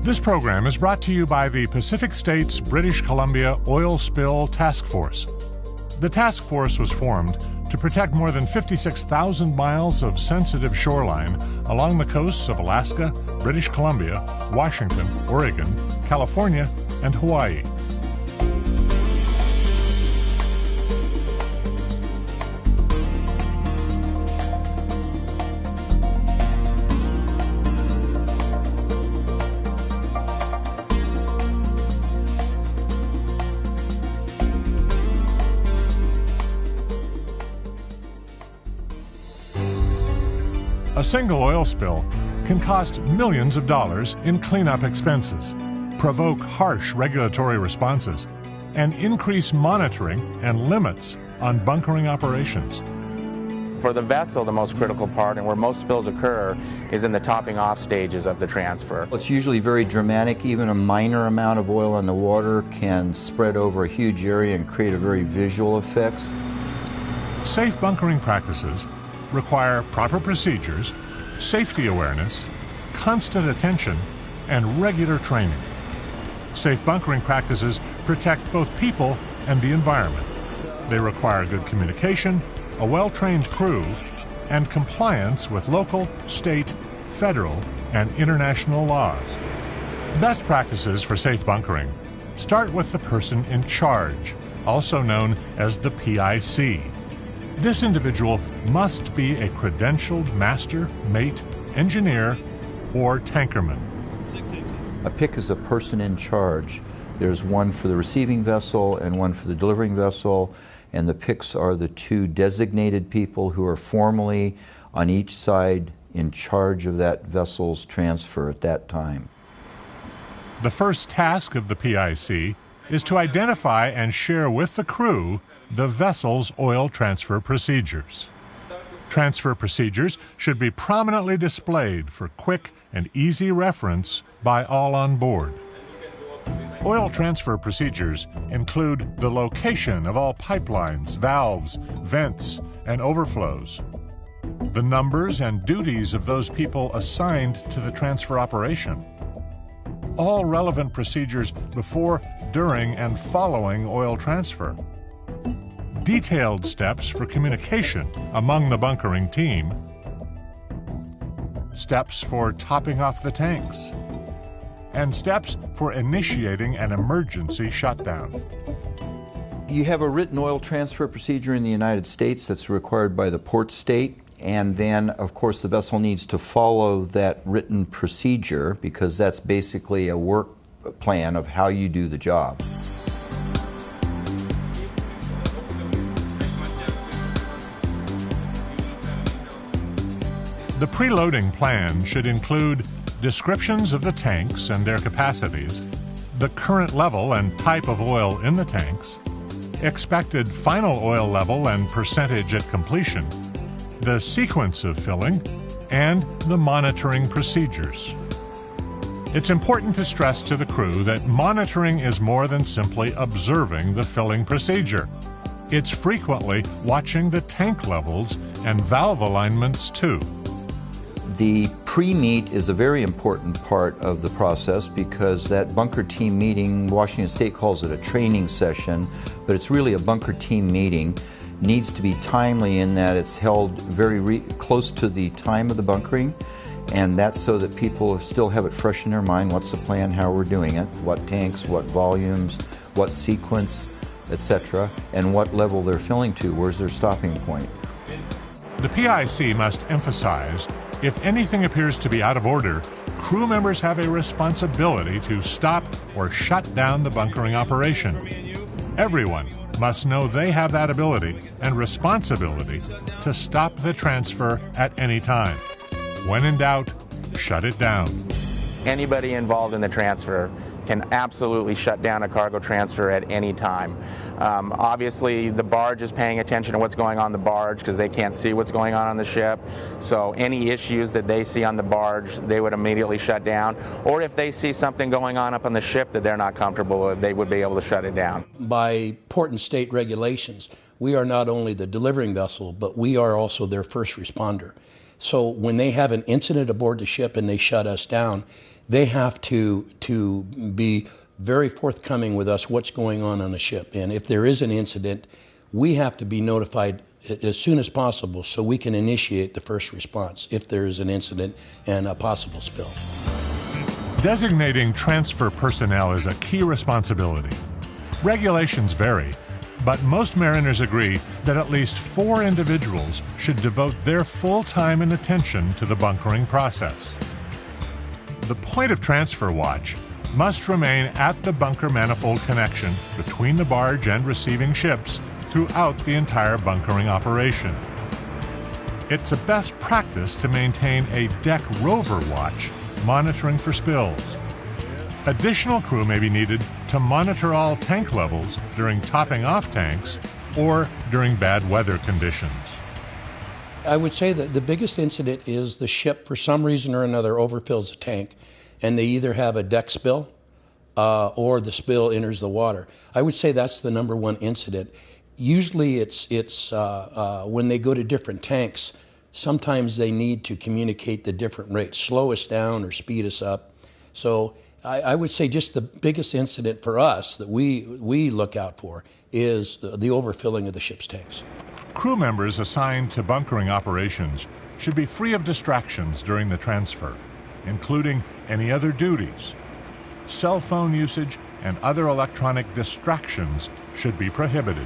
This program is brought to you by the Pacific States British Columbia Oil Spill Task Force. The task force was formed to protect more than 56,000 miles of sensitive shoreline along the coasts of Alaska, British Columbia, Washington, Oregon, California, and Hawaii. A single oil spill can cost millions of dollars in cleanup expenses, provoke harsh regulatory responses, and increase monitoring and limits on bunkering operations. For the vessel, the most critical part, and where most spills occur, is in the topping off stages of the transfer. It's usually very dramatic. Even a minor amount of oil in the water can spread over a huge area and create a very visual effect. Safe bunkering practices require proper procedures, safety awareness, constant attention, and regular training. Safe bunkering practices protect both people and the environment. They require good communication, a well-trained crew, and compliance with local, state, federal, and international laws. Best practices for safe bunkering start with the person in charge, also known as the PIC. This individual must be a credentialed master, mate, engineer, or tankerman. A PIC is a person in charge. There's one for the receiving vessel and one for the delivering vessel, and the PICs are the two designated people who are formally on each side in charge of that vessel's transfer at that time. The first task of the PIC is to identify and share with the crew the vessel's oil transfer procedures. Transfer procedures should be prominently displayed for quick and easy reference by all on board. Oil transfer procedures include the location of all pipelines, valves, vents, and overflows, the numbers and duties of those people assigned to the transfer operation, all relevant procedures before, during, and following oil transfer, detailed steps for communication among the bunkering team, steps for topping off the tanks, and steps for initiating an emergency shutdown. You have a written oil transfer procedure in the United States that's required by the port state, and then of course the vessel needs to follow that written procedure because that's basically a work plan of how you do the job. The preloading plan should include descriptions of the tanks and their capacities, the current level and type of oil in the tanks, expected final oil level and percentage at completion, the sequence of filling, and the monitoring procedures. It's important to stress to the crew that monitoring is more than simply observing the filling procedure. It's frequently watching the tank levels and valve alignments too. The pre-meet is a very important part of the process because that bunker team meeting, Washington State calls it a training session, but it's really a bunker team meeting, needs to be timely in that it's held very close to the time of the bunkering, and that's so that people still have it fresh in their mind. What's the plan, how we're doing it, what tanks, what volumes, what sequence, etc., and what level they're filling to, where's their stopping point. The PIC must emphasize, if anything appears to be out of order, crew members have a responsibility to stop or shut down the bunkering operation. Everyone must know they have that ability and responsibility to stop the transfer at any time. When in doubt, shut it down. Anybody involved in the transfer can absolutely shut down a cargo transfer at any time. Obviously, the barge is paying attention to what's going on the barge because they can't see what's going on the ship. So any issues that they see on the barge, they would immediately shut down. Or if they see something going on up on the ship that they're not comfortable with, they would be able to shut it down. By port and state regulations, we are not only the delivering vessel, but we are also their first responder. So when they have an incident aboard the ship and they shut us down, they have to be very forthcoming with us what's going on the ship. And if there is an incident, we have to be notified as soon as possible so we can initiate the first response if there is an incident and a possible spill. Designating transfer personnel is a key responsibility. Regulations vary, but most mariners agree that at least 4 individuals should devote their full time and attention to the bunkering process. The point of transfer watch must remain at the bunker manifold connection between the barge and receiving ships throughout the entire bunkering operation. It's a best practice to maintain a deck rover watch monitoring for spills. Additional crew may be needed to monitor all tank levels during topping off tanks or during bad weather conditions. I would say that the biggest incident is the ship, for some reason or another, overfills a tank, and they either have a deck spill or the spill enters the water. I would say that's the number one incident. Usually it's when they go to different tanks, sometimes they need to communicate the different rates, slow us down or speed us up. So I would say just the biggest incident for us that we look out for is the overfilling of the ship's tanks. Crew members assigned to bunkering operations should be free of distractions during the transfer, including any other duties. Cell phone usage and other electronic distractions should be prohibited.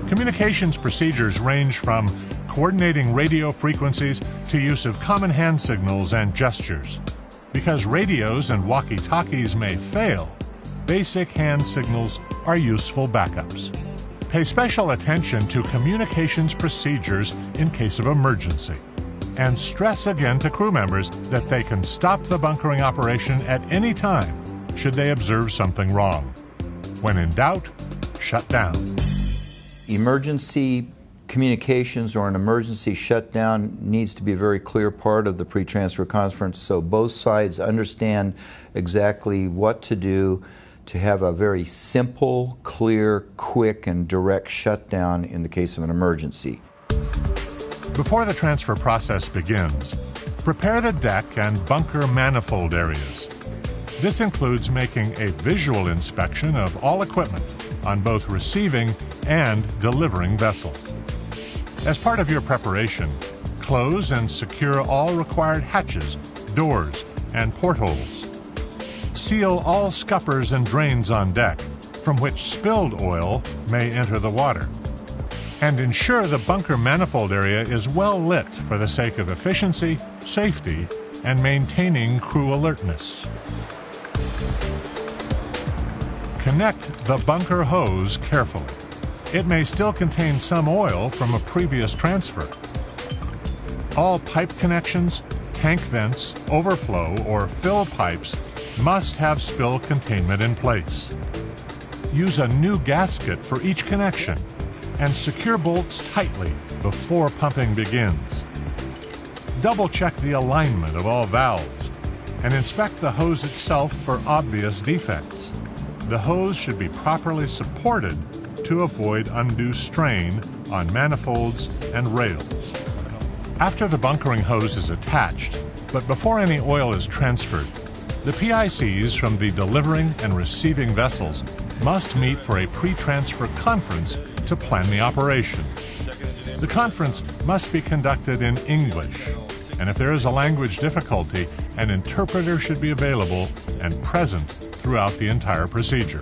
Communications procedures range from coordinating radio frequencies to use of common hand signals and gestures. Because radios and walkie-talkies may fail, basic hand signals are useful backups. Pay special attention to communications procedures in case of emergency. And stress again to crew members that they can stop the bunkering operation at any time should they observe something wrong. When in doubt, shut down. Emergency communications or an emergency shutdown needs to be a very clear part of the pre-transfer conference so both sides understand exactly what to do to have a very simple, clear, quick, and direct shutdown in the case of an emergency. Before the transfer process begins, prepare the deck and bunker manifold areas. This includes making a visual inspection of all equipment on both receiving and delivering vessels. As part of your preparation, close and secure all required hatches, doors, and portholes. Seal all scuppers and drains on deck from which spilled oil may enter the water. And ensure the bunker manifold area is well lit for the sake of efficiency, safety, and maintaining crew alertness. Connect the bunker hose carefully. It may still contain some oil from a previous transfer. All pipe connections, tank vents, overflow, or fill pipes must have spill containment in place. Use a new gasket for each connection and secure bolts tightly before pumping begins. Double-check the alignment of all valves and inspect the hose itself for obvious defects. The hose should be properly supported to avoid undue strain on manifolds and rails. After the bunkering hose is attached, but before any oil is transferred, the PICs from the delivering and receiving vessels must meet for a pre-transfer conference to plan the operation. The conference must be conducted in English, and if there is a language difficulty, an interpreter should be available and present throughout the entire procedure.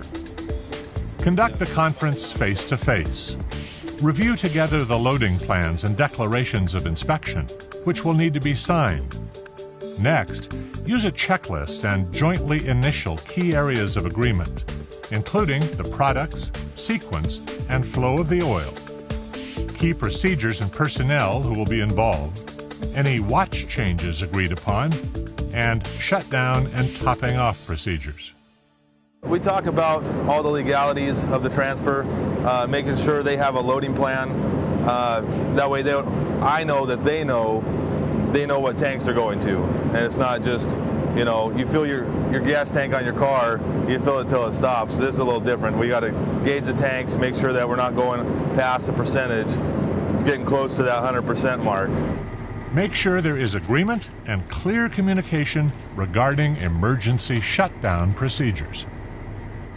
Conduct the conference face-to-face. Review together the loading plans and declarations of inspection, which will need to be signed. Next, use a checklist and jointly initial key areas of agreement, including the products, sequence, and flow of the oil, key procedures and personnel who will be involved, any watch changes agreed upon, and shutdown and topping off procedures. We talk about all the legalities of the transfer, making sure they have a loading plan. That way I know that they know what tanks they're going to. And it's not just, you fill your gas tank on your car, you fill it till it stops. This is a little different. We got to gauge the tanks, make sure that we're not going past the percentage, getting close to that 100% mark. Make sure there is agreement and clear communication regarding emergency shutdown procedures.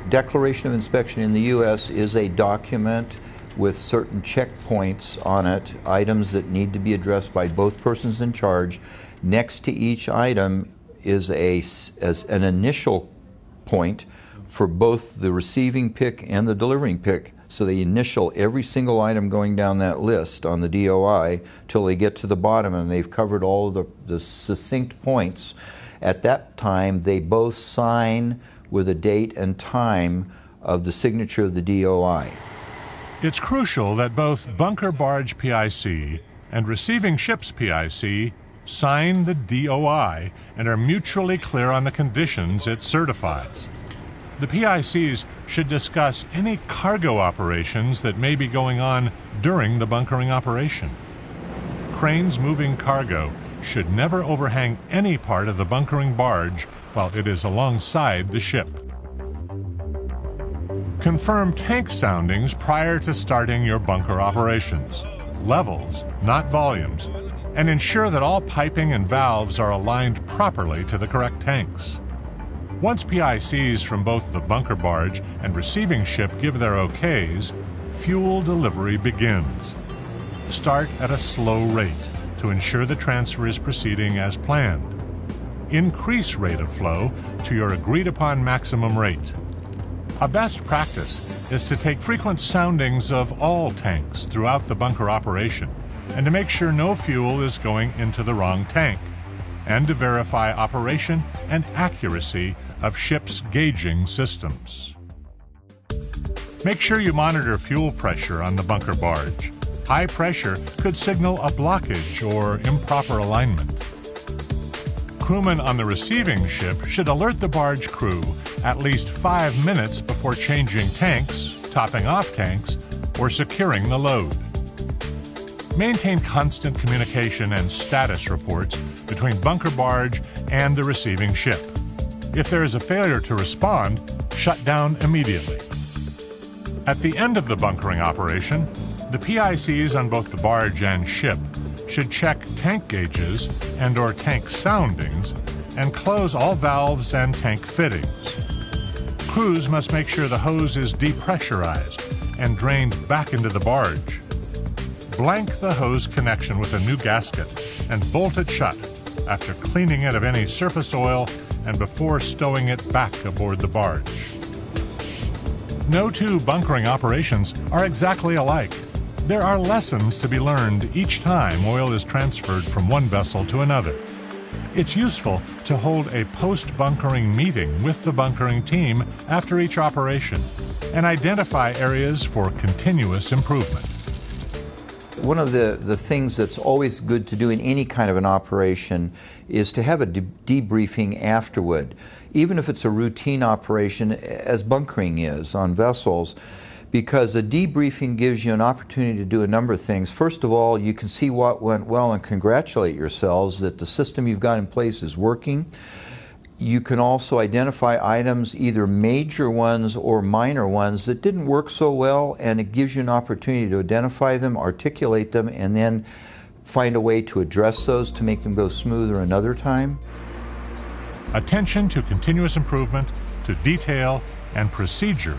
Declaration of Inspection in the U.S. is a document with certain checkpoints on it, items that need to be addressed by both persons in charge. Next to each item is an initial point for both the receiving pick and the delivering pick. So they initial every single item going down that list on the DOI till they get to the bottom, and they've covered all of the succinct points. At that time, they both sign with a date and time of the signature of the DOI. It's crucial that both bunker barge PIC and receiving ship's PIC sign the DOI and are mutually clear on the conditions it certifies. The PICs should discuss any cargo operations that may be going on during the bunkering operation. Cranes moving cargo should never overhang any part of the bunkering barge while it is alongside the ship. Confirm tank soundings prior to starting your bunker operations. Levels, not volumes, and ensure that all piping and valves are aligned properly to the correct tanks. Once PICs from both the bunker barge and receiving ship give their okays, fuel delivery begins. Start at a slow rate to ensure the transfer is proceeding as planned. Increase rate of flow to your agreed-upon maximum rate. A best practice is to take frequent soundings of all tanks throughout the bunker operation and to make sure no fuel is going into the wrong tank, and to verify operation and accuracy of ship's gauging systems. Make sure you monitor fuel pressure on the bunker barge. High pressure could signal a blockage or improper alignment. Crewmen on the receiving ship should alert the barge crew at least 5 minutes before changing tanks, topping off tanks, or securing the load. Maintain constant communication and status reports between bunker barge and the receiving ship. If there is a failure to respond, shut down immediately. At the end of the bunkering operation, the PICs on both the barge and ship should check tank gauges and/or tank soundings and close all valves and tank fittings. Crews must make sure the hose is depressurized and drained back into the barge. Blank the hose connection with a new gasket and bolt it shut after cleaning it of any surface oil and before stowing it back aboard the barge. No two bunkering operations are exactly alike. There are lessons to be learned each time oil is transferred from one vessel to another. It's useful to hold a post-bunkering meeting with the bunkering team after each operation and identify areas for continuous improvement. One of the things that's always good to do in any kind of an operation is to have a debriefing afterward, even if it's a routine operation, as bunkering is on vessels, because a debriefing gives you an opportunity to do a number of things. First of all, you can see what went well and congratulate yourselves that the system you've got in place is working. You can also identify items, either major ones or minor ones, that didn't work so well, and it gives you an opportunity to identify them, articulate them, and then find a way to address those to make them go smoother another time. Attention to continuous improvement, to detail, and procedure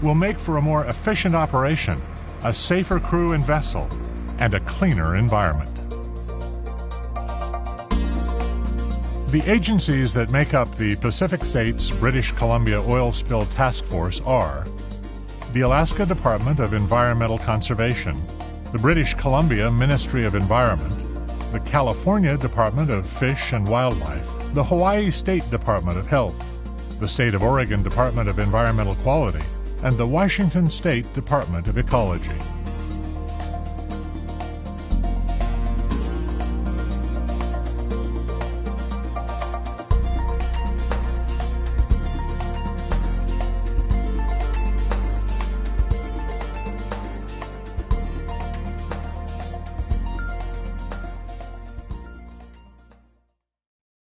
will make for a more efficient operation, a safer crew and vessel, and a cleaner environment. The agencies that make up the Pacific States British Columbia Oil Spill Task Force are the Alaska Department of Environmental Conservation, the British Columbia Ministry of Environment, the California Department of Fish and Wildlife, the Hawaii State Department of Health, the State of Oregon Department of Environmental Quality, and the Washington State Department of Ecology.